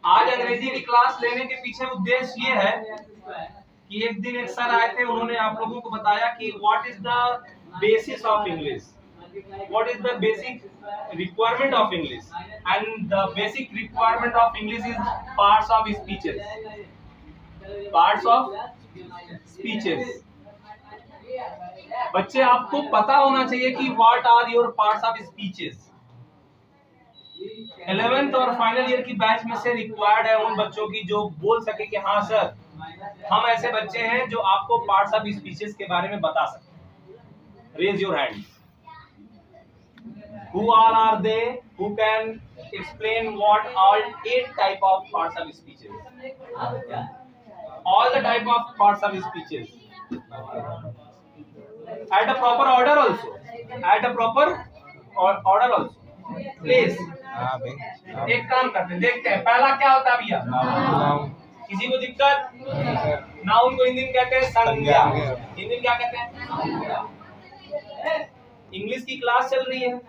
आज अंग्रेजी की क्लास लेने के पीछे उद्देश्य ये है कि एक दिन एक सर आए थे, उन्होंने आप लोगों को बताया कि what is the basis of English, what is the basic requirement of English, and the basic requirement of English is parts of speeches, parts of speeches. बच्चे आपको पता होना चाहिए कि what are your parts of speeches. 11th और final year की batch में से रिक्वायर्ड है उन बच्चों की जो बोल सके कि हाँ सर, हम ऐसे बच्चे हैं जो आपको पार्ट्स ऑफ स्पीचेस के बारे में बता सकते हैं। Raise your hand. Who all are they who can explain what all 8 type of parts of speeches? All the type of parts of speeches. At a proper order also. At a proper order also. Please. एक काम करते हैं, देखते हैं पहला क्या होता है भैया। किसी को दिक्कत? नाउन को हिंदी में कहते हैं संज्ञा। हिंदी में क्या कहते हैं? इंग्लिश की क्लास चल रही है,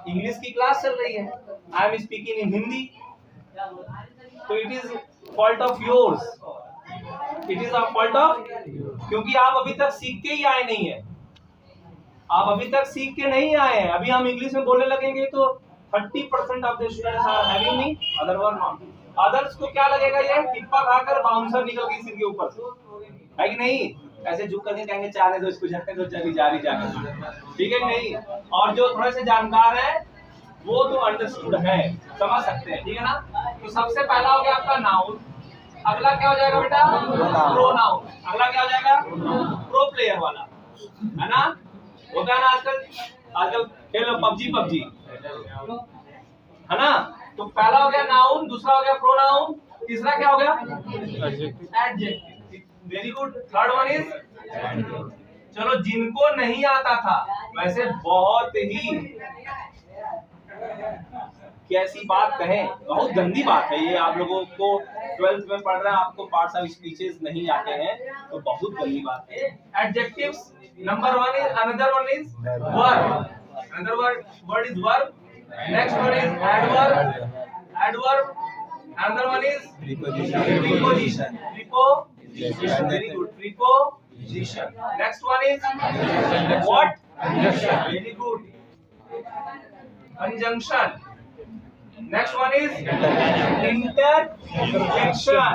इंग्लिश की क्लास चल रही है। I am speaking in Hindi, तो it is fault of yours, it is a fault of, क्योंकि आप अभी तक सीख के ही आए नहीं है, आप अभी तक सीख के नहीं आए हैं। अभी हम इंग्लिश में बोलने लगेंगे तो 30% of the students are having me, otherwise not. Others को क्या लगेगा, ये टिप्पा खाकर बाउंसर निकल गई सिर के ऊपर से, है कि नहीं? ऐसे झुक करके कहेंगे चाहे तो इसको जाने दो, चली जा रही जाने, ठीक है नहीं? और जो थोड़े से जानकार है वो तो अंडरस्टूड है, समझ सकते हैं, ठीक है ना? तो सबसे पहला हो गया आपका नाउन। अगला क्या हो जाएगा बेटा? प्रोनाउन। अगला क्या हो जाएगा? प्रो प्लेयर वाला, है ना? होता है ना आजकल खेलो पबजी, है ना? तो पहला हो गया नाउन, दूसरा हो गया प्रोनाउन, तीसरा क्या हो गया? Adjective. Very good. Third one is, चलो जिनको नहीं आता था, वैसे बहुत ही कैसी बात कहें, बहुत गंदी बात है ये। आप लोगों को 12th में पढ़ रहे हैं, आपको पार्ट्स ऑफ स्पीचेस नहीं आते हैं, तो बहुत गंदी बात है। Adjectives, number 1 is, another one is verb, another word is verb, next one is adverb, another one is preposition, very good, preposition. Next one is what? Conjunction. Very good. Conjunction. Next one is interjection.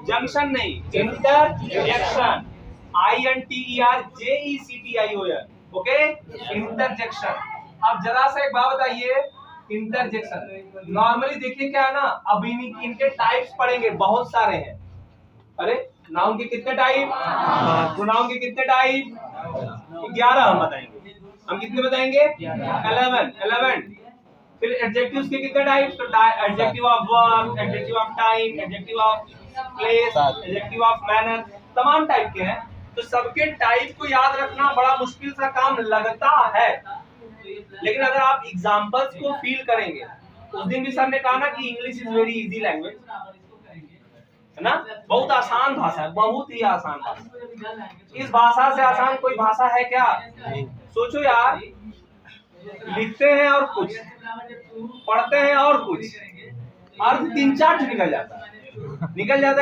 Junction नहीं, interjection. INTERJECTION. Okay? Interjection. अब जरा सा एक बात बताइए, interjection normally देखिए क्या है ना, अब इनके टाइप्स पढ़ेंगे, बहुत सारे हैं। अरे नाउन के कितने टाइप, प्रोनाउन के कितने टाइप? 11 हम बताएंगे। हम कितने बताएंगे? 11। फिर एडजेक्टिव्स के कितने टाइप? तो adjective of verb, adjective of time, adjective of place, adjective of manner, तमाम टाइप के हैं। तो सबके टाइप को याद रखना बड़ा मुश्किल सा काम लगता है, लेकिन अगर आप एग्जांपल्स को फील करेंगे, उस दिन भी सर ने कहा ना कि English is very easy language, है ना? बहुत आसान भाषा है, बहुत ही आसान भाषा। इस भाषा से आसान कोई भाषा है क्या? सोचो यार, लिखते हैं और कुछ, पढ़ते हैं और कुछ, अर्थ 3-4 निकल जाता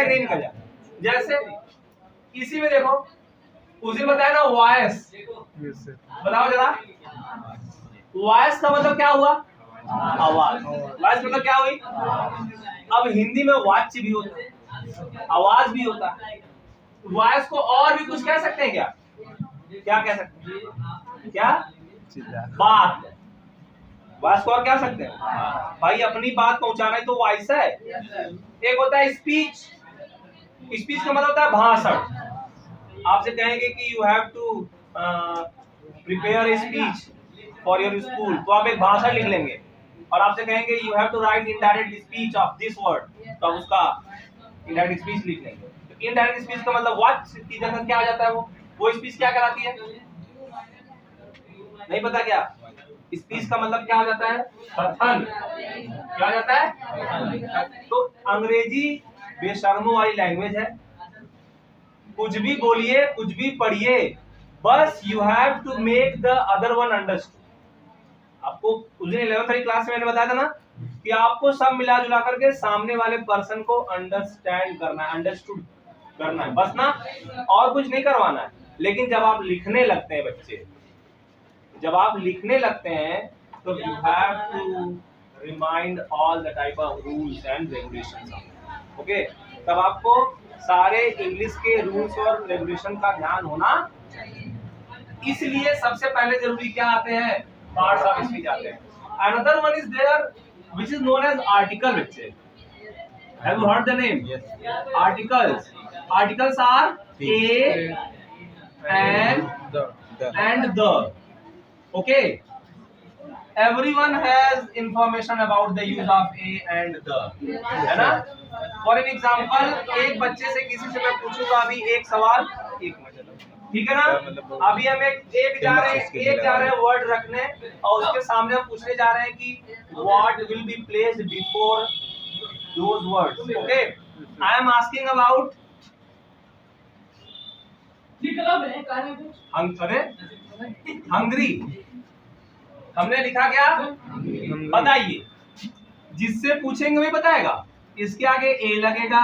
है कि नहीं निकल जाता? जैसे इसी में देखो, उस दिन बताया ना वॉइस, बताओ जरा, वॉइस का मतलब क्या हुआ? आवाज। वॉइस मतलब क्या हुई? अब हिंदी में वाच्य भी होता है, आवाज भी होता है। वॉइस को और भी कुछ कह सकते हैं क्या? क्या कह सकते हैं? क्या? बात। वॉइस को और क्या सकते हैं? भाई अपनी बात पहुंचाना ही तो वॉइस है। एक होता है स्पीच, स्पीच का मतलब होता है भाषण। आपसे कहेंगे कि you have to prepare a speech for your school, तो आप एक भाषण लिख लेंगे। और आपसे कहेंगे you have to write indirect speech of this word, तो आप उसका इनडायरेक्ट स्पीच लिख लेंगे। तो इनडायरेक्ट स्पीच का मतलब व्हाट की जगह क्या आ जाता है? वो स्पीच क्या कहलाती है? नहीं पता क्या? स्पीच का मतलब क्या हो जाता है? कथन। क्या हो जाता है? तो अंग्रेजी बेशर्मों वाली लैंग्वेज है, कुछ भी बोलिए, कुछ भी पढ़िए, बस you have to make the other one understood. आपको उस दिन 11th वाली क्लास में मैंने बताया था ना कि आपको सब मिला जुला करके सामने वाले पर्सन को अंडरस्टैंड करना है, अंडरस्टूड करना है, बस ना, और कुछ नहीं करवाना है। लेकिन जब आप लिखने लगते हैं बच्चे, जब आप लिखने लगते हैं तो you have to remind all the type of rules and regulations, okay. तब आपको सारे इंग्लिश के रूल्स और रेगुलेशन का ध्यान होना चाहिए। इसलिए सबसे पहले जरूरी क्या आते हैं, पार्ट्स ऑफ स्पीच आते हैं। Another one is there which is known as article बच्चे। Have you heard the name? Articles. Articles are a and the, okay, everyone has information about the use of a and the, है ना। For an example, एक बच्चे से किसी से मैं पूछूंगा अभी एक सवाल, एक मिनट, ठीक है ना। अभी हम एक जा रहे हैं वर्ड रखने, और उसके सामने हम पूछने जा रहे हैं कि what will be placed before those words, okay. I am asking about hungry. हमने लिखा क्या, बताइए। जिससे पूछेंगे वही बताएगा। इसके आगे ए लगेगा,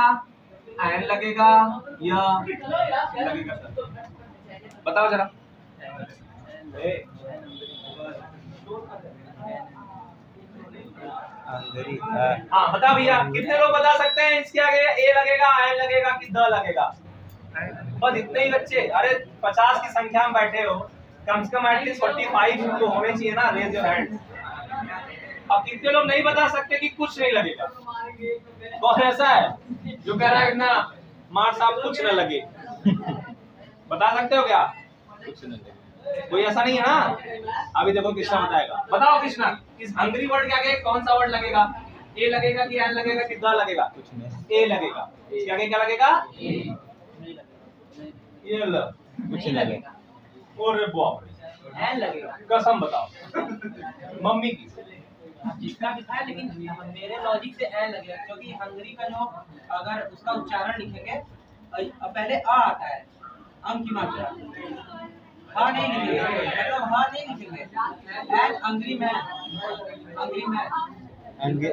एन लगेगा, या लगेगा, बताओ जरा। हाँ बता भैया, कितने लोग बता सकते हैं इसके आगे ए लगेगा, एन लगेगा कि द लगेगा? बस इतने ही बच्चे। अरे 50 की संख्या में बैठे हो, कम से कम एटलीस्ट 45 तो होने चाहिए ना, रेज योर हैंड। अब कितने लोग नहीं बता सकते कि कुछ नहीं लगेगा? कौन ऐसा है जो कह रहा है ना मार साहब कुछ न लगे? बता सकते हो क्या? कुछ न लगे, कोई ऐसा नहीं है ना। अभी देखो कृष्णा बताएगा, बताओ कृष्णा, इस हंग्री वर्ड के आगे कौन सा वर्ड लगेगा? ए लगेगा कि एन लगेगा कि द लगेगा? ए लगेगा। इसके आगे क्या लगेगा? ये कुछ लगेगा। और बाप रे, एन लगेगा। कसम बताओ मम्मी की, जिसका भी था, लेकिन मेरे लॉजिक से एन लगेगा, क्योंकि हंगरी का जो अगर उसका उच्चारण लिखेंगे पहले आ आता है, अंक की मात्रा, हा नहीं लिखेंगे, मतलब हा नहीं लिखेंगे। An angry man, angry man,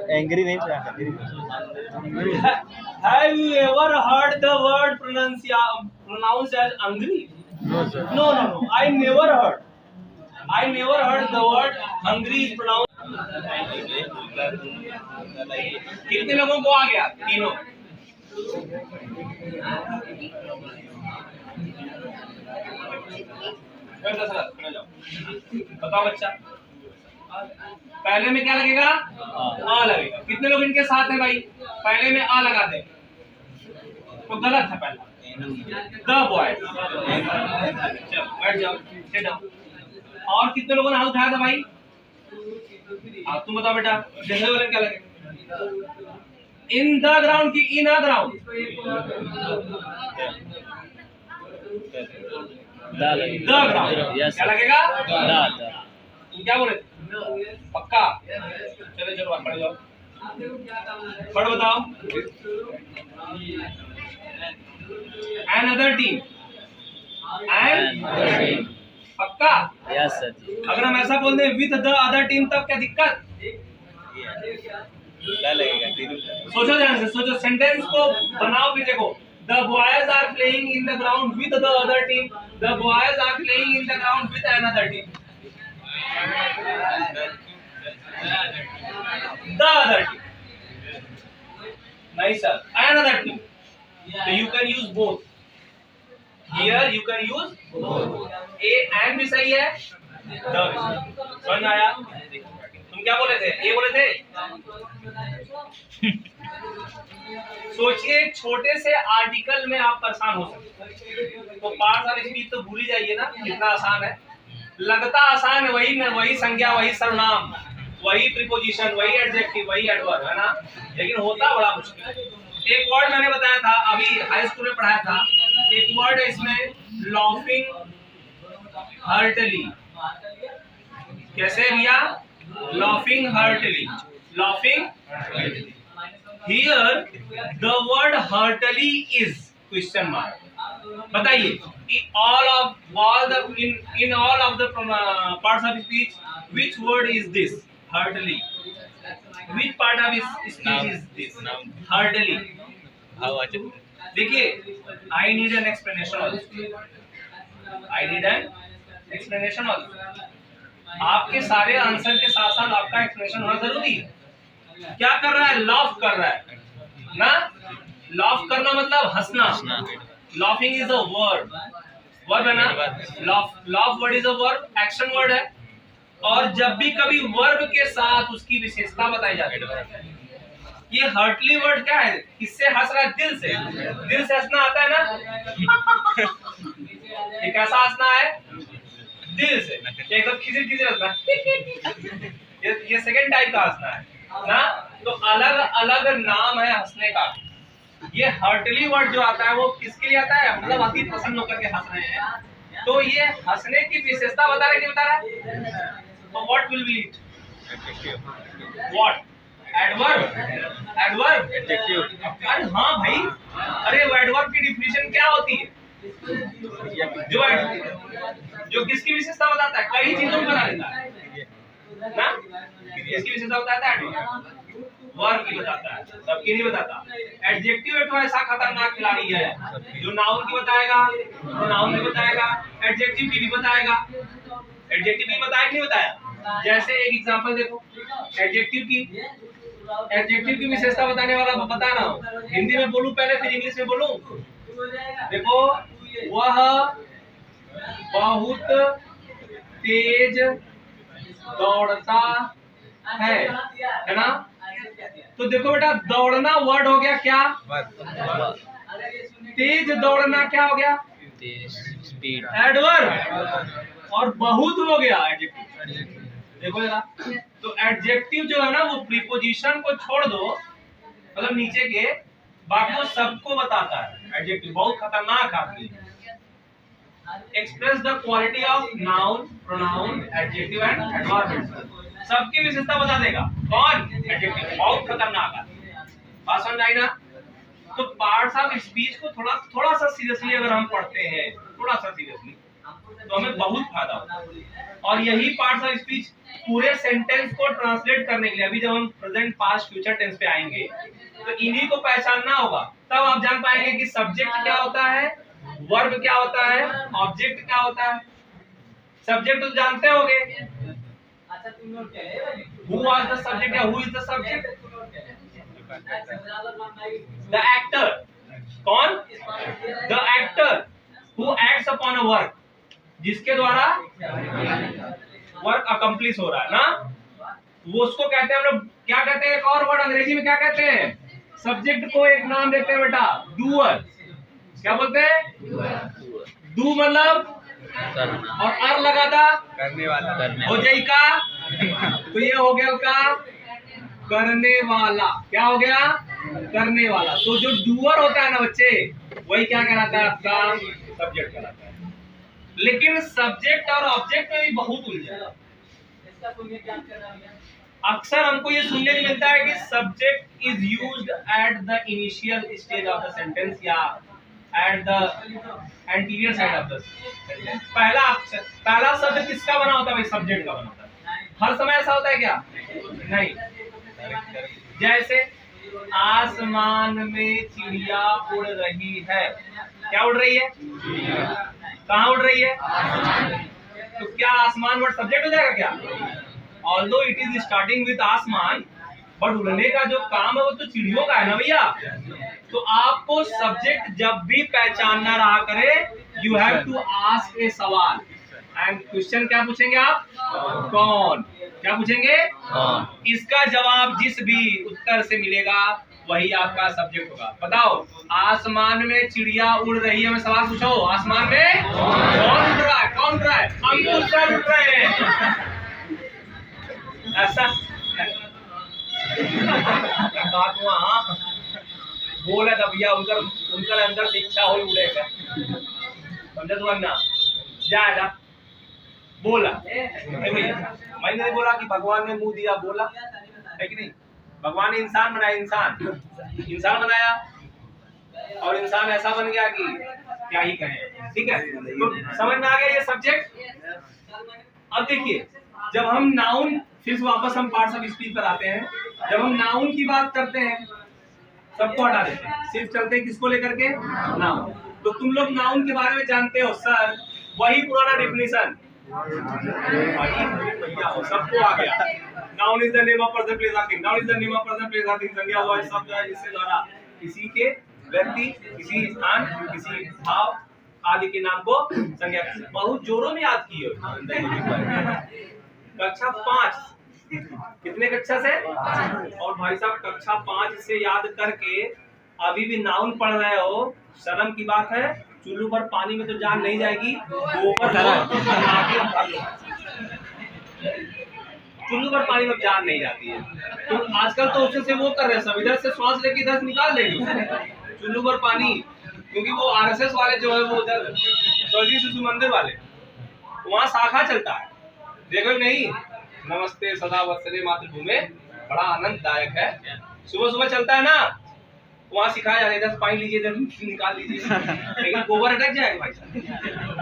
angry नहीं पढ़ा। Have you ever heard the word pronounced as angry? No sir. No. I never heard the word hungry is pronounced. कितने लोगों को आ गया? तीनों। बताओ बच्चा, पहले में क्या लगेगा? आ लगेगा। कितने लोग इनके साथ हैं भाई? पहले में आ लगा दे तो गलत है। पहला द बॉय, बैठ जाओ, सिट डाउन। और कितने लोगों ने हाथ उठाया था भाई? आप तुम बताओ बेटा, जैसे वाले क्या लगेगा? इन द ग्राउंड की इन अ ग्राउंड? The ground. क्या लगेगा? तुम क्या बोले? पक्का? चलो पढ़ जाओ, पढ़ बताओ। Another team, पक्का? Yes sir. अगर हम ऐसा बोल दें विद द अदर टीम, तब क्या दिक्कत? क्या लगेगा? सोचो ध्यान से, सोचो, सेंटेंस को बनाओ फिर देखो। The boys are playing in the ground with the other team. The boys are playing in the ground with another team. The other team. Nice sir. Another team. So you can use both. Here you can use both. A and भी सही है, the भी सही। समझ में आया? तुम क्या बोले थे? ए बोले थे? सोचिए, छोटे से आर्टिकल में आप परेशान हो सकते हैं। तो पार्ट्स ऑफ स्पीच तो भूल ही जाइए ना, कितना आसान है। लगता आसान है, वही संज्ञा, वही सर्वनाम, वही प्रीपोजिशन, वही एडजेक्टिव, वही एडवर्ब, है ना। लेकिन होता बड़ा मुश्किल है। एक वर्ड मैंने बताया था, अभी हाई स्कूल में पढ़ाया था, एक वर्ड है इसमें, लॉफिंग हार्टली। कैसे भैया? Laughing heartily, laughing heartily. Here the word heartily is question mark. बताइए, in all of the parts of speech, which word is this? Heartily. Which part of his speech is this? Hardly. देखिए, I need an explanation also. I need an explanation also. आपके सारे answer के साथ साथ आपका explanation होना जरूरी है। क्या कर रहा है? लॉफ कर रहा है ना। लॉफ करना मतलब हंसना। Laughing is a verb, verb है ना। Loaf word is a verb, action word है। और जब भी कभी वर्ब के साथ उसकी विशेषता बताई जाती है। ये हर्टली वर्ड क्या है? किससे हंस रहा है? दिल से। दिल से हंसना आता है ना। ये कैसा हंसना है? दिल से। एकदम खिसिर खिसिर हंसना। ये सेकंड टाइप का हंसना है ना। तो अलग अलग नाम है हंसने का। ये हर्टली वर्ड जो आता है वो किसके लिए आता है? मतलब अति प्रसन्न होकर के हंस रहे हैं। तो ये हंसने की विशेषता बता रहा है कि बता रहा है? तो what will be it? What? Adverb? Adverb? Adjective? अरे हाँ भाई, अरे वो एडवर्ब की डिफिनीशन क्या होती है? जो किसकी विशेषता बताता है? कई चीजों को बता देता है ना। किसकी विशेषता बताता है? एडवर्ब। वर्ब की बताता है, सबकी नहीं बताता। एडजेक्टिव एक ऐसा खतरनाक खिलाड़ी है जो नाउन की बताएगा, प्रोनाउन की बताएगा, एडजेक्टिव की भी बताएगा। एडजेक्टिव की बताया कि नहीं बताया? जैसे एक एग्जांपल देखो एडजेक्टिव की विशेषता बताने वाला बता रहा हूँ। हिंदी में बोलूं पहले फिर इंग्लिश में बोलूं? देखो, वह बहुत तेज दौड़ता है ना। तो देखो बेटा, दौड़ना वर्ड हो गया क्या? तेज दौड़ना क्या हो गया? स्पीड। एडवर्ब। और बहुत हो गया एडजेक्टिव। देखो जरा, तो एडजेक्टिव जो है ना वो प्रीपोजिशन को छोड़ दो, मतलब नीचे के, बाकी वो सबको बताता है। एडजेक्टिव बहुत खतरनाक आदमी है। Express the quality of noun, pronoun, adjective and adverb. सबकी विशेषता बता देगा। कौन? एडजेक्टिव। बहुत खतरनाक आदमी। बात समझ आई ना? तो पार्ट्स ऑफ स्पीच को थोड़ा सा सीरियसली अगर हम पढ़ते हैं, थोड़ा सा सीरियसली, तो हमें बहुत फायदा होता है। और यही पार्ट्स ऑफ स्पीच पूरे सेंटेंस को ट्रांसलेट करने के लिए, अभी जब हम प्रेजेंट, पास्ट, फ्यूचर टेंस पे आएंगे तो इन्हीं को पहचानना होगा। तब आप जान पाएंगे कि सब्जेक्ट क्या होता है, वर्ब क्या होता है, ऑब्जेक्ट क्या होता है। सब्जेक्ट तो जानते होगे, हु वाज द सब्जेक्ट या who is the subject? The actor. कौन? The actor who acts upon a work, जिसके द्वारा वर्क अकम्प्लिश हो रहा है ना, वो उसको कहते हैं हम लोग। क्या कहते हैं? एक और वर्ड अंग्रेजी में क्या कहते हैं? सब्जेक्ट को एक नाम देते हैं बेटा, डूअर। क्या बोलते हैं? डू मतलब और अर लगा था करने वाला, हो जाएगा। तो ये हो गया का करने वाला। क्या हो गया? करने वाला। तो जो डूअर होता है ना बच्चे, वही क्या कहलाता है? आपका सब्जेक्ट कहलाता है। लेकिन सब्जेक्ट और ऑब्जेक्ट में भी बहुत उलझन है। अक्सर हमको ये सुनने को मिलता है कि subject is used at the initial stage of the sentence या at the anterior side of the sentence. पहला शब्द किसका बना होता है भाई? सब्जेक्ट का बना होता है। हर समय ऐसा होता है क्या? नहीं। जैसे आसमान में चिड़िया उड़ रही है। क्या उड़ रही है? कहाँ उड़ रही है? तो क्या आसमान वर्ड सब्जेक्ट हो जाएगा क्या? Although it is starting with आसमान, बट उड़ने का जो काम है वो तो चिड़ियों का है ना भैया। तो आपको सब्जेक्ट जब भी पहचानना रहा करे, यू हैव टू आस्क ए सवाल एंड क्वेश्चन। क्या पूछेंगे आप? कौन? क्या पूछेंगे? इसका जवाब जिस भी उत्तर से मिलेगा वही आपका सब्जेक्ट होगा। बताओ, आसमान में चिड़िया उड़ रही है, मैं सवाल पूछो, आसमान में कौन उड़ रहा है? कौन उड़ रहा है? अंकुर सर उड़ रहे हैं। ऐसा बात हुआ। हाँ, बोला था भैया, उनका अंदर से इच्छा हो उड़ेगा। समझा तू ना? जा बोला भैया, मैंने नहीं बोला कि भगवान ने मुंह दिया, बोला है कि नहीं? भगवान ने इंसान बनाया, इंसान बनाया और इंसान ऐसा बन गया कि क्या ही कहें। ठीक है, तो समझ में आ गया ये सब्जेक्ट। अब देखिए, जब हम नाउन फिर वापस हम पार्ट्स ऑफ स्पीच पर आते हैं। जब हम नाउन की बात करते हैं सबको हटा देते हैं, सिर्फ चलते हैं किसको लेकर के, नाउन। तो तुम लोग नाउन के बारे में जानते हो सर, वही पुराना डेफिनेशन सबको आ गया। Noun is the name of person place or thing, noun is the name of person place or thing. संज्ञा वह शब्द है जिसके द्वारा किसी के व्यक्ति, किसी स्थान, किसी भाव आदि के नाम को संज्ञा। बहुत जोरों में याद किए कक्षा 5, कितने कक्षा से? और भाई साहब कक्षा 5 से याद करके अभी भी नाउन पढ़ रहे हो, शर्म की बात है। चुल्लू पर पानी में तो जान नहीं जाएगी, गोबर चुल्लू पर पानी में जान नहीं जाती है। तो आजकल तो उससे से वो कर रहे हैं सब, इधर से श्वास लेके इधर से निकाल देंगे चुल्लू पर पानी, क्योंकि वो आरएसएस वाले जो है वो उधर स्वर्गीय शिशु मंदिर वाले, वहाँ शाखा चलता है, देखो नहीं। नमस्ते सदा वत्सले मातृभूमि बड़ा आनंददायक है, सुबह सुबह चलता है ना, वहाँ सिखाया जाता है इधर पानी लीजिए, इधर निकाल लीजिए। लेकिन गोबर अटक जाएगा भाई साहब,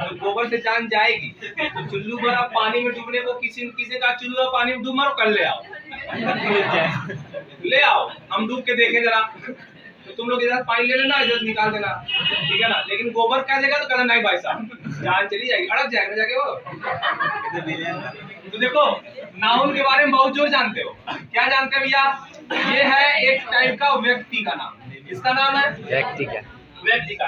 तो गोबर से जान जाएगी। तो चुल्लू पर आप पानी में डूबने को किसी का चुल्लू पानी में डूब मारो, कर ले आओ ले आओ, हम डूब के देखें जरा। तो तुम लोग इधर पानी ले लेना, इधर निकाल देना, ठीक है ना। लेकिन गोबर क्या देगा तो कहना नहीं भाई साहब, जान चली जाएगी, अड़क जाएगा जाके वो। तो देखो नाउन के बारे में बहुत जोर जानते हो। क्या जानते हो भैया? ये है एक टाइप का व्यक्ति का नाम। किसका नाम है? व्यक्ति का। व्यक्ति का।